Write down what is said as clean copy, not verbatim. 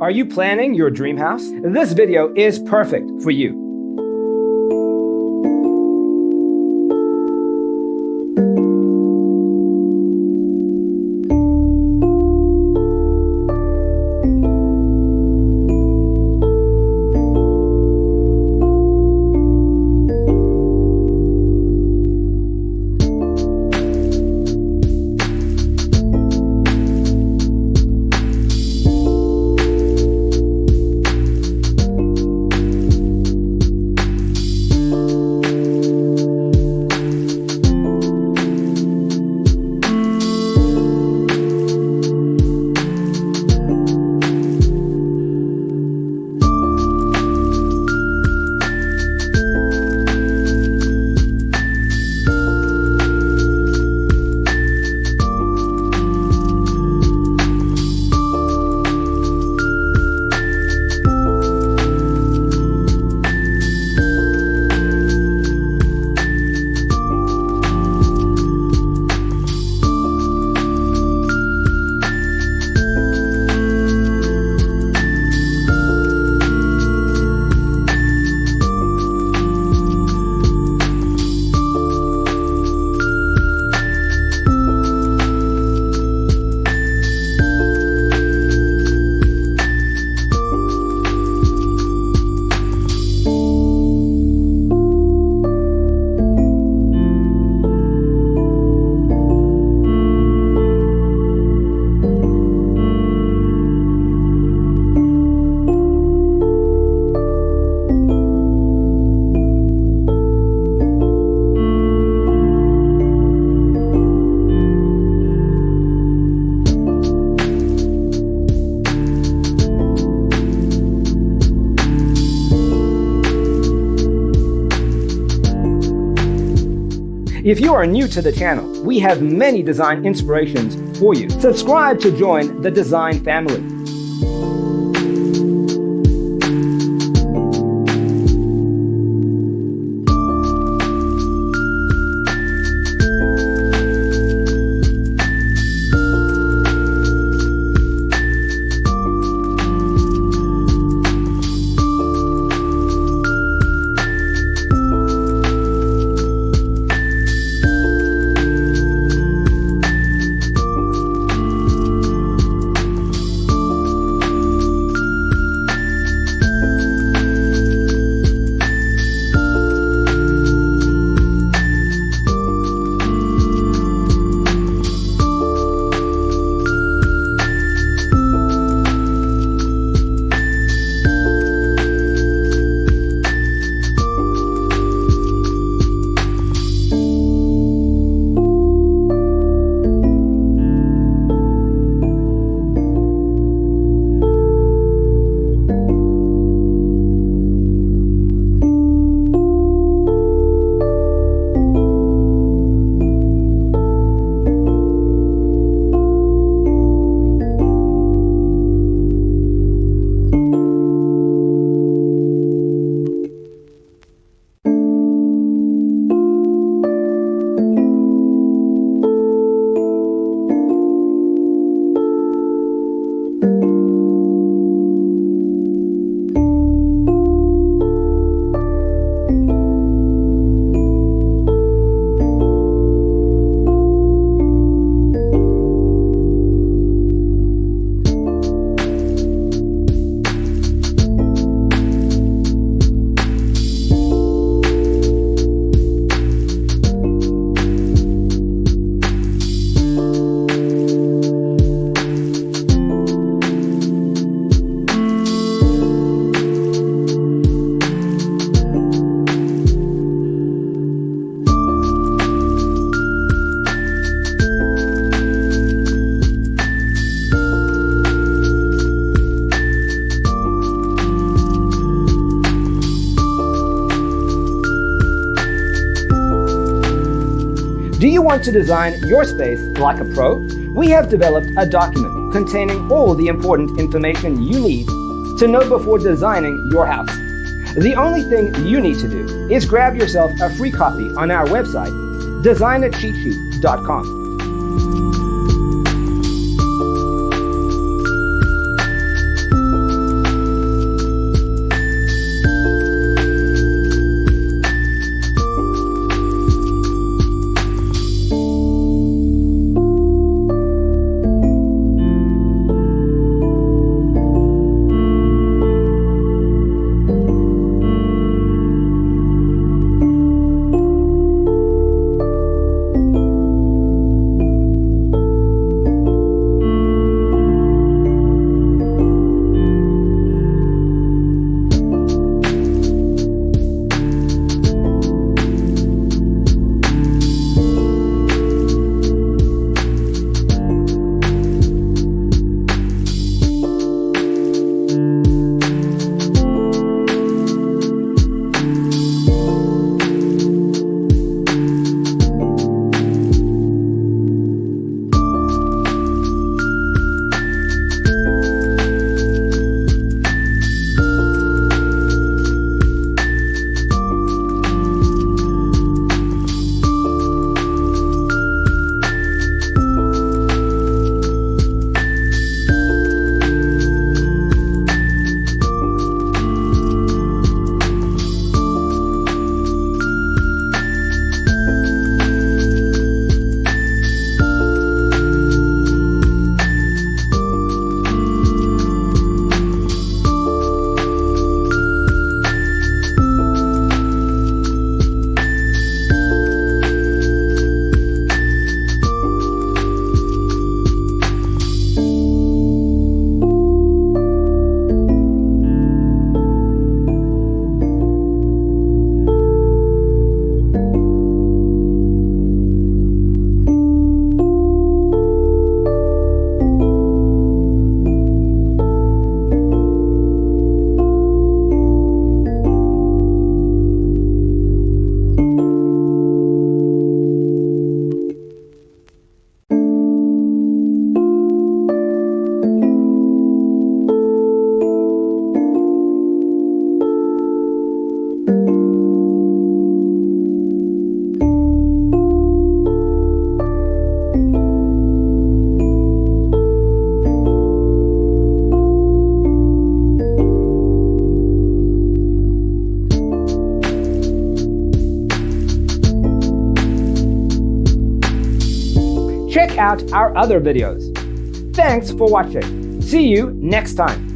Are you planning your dream house? This video is perfect for you. If you are new to the channel, we have many design inspirations for you. Subscribe to join the design family. Do you want to design your space like a pro? We have developed a document containing all the important information you need to know before designing your house. The only thing you need to do is grab yourself a free copy on our website, designercheatsheet.com. check out our other videos. Thanks for watching. See you next time.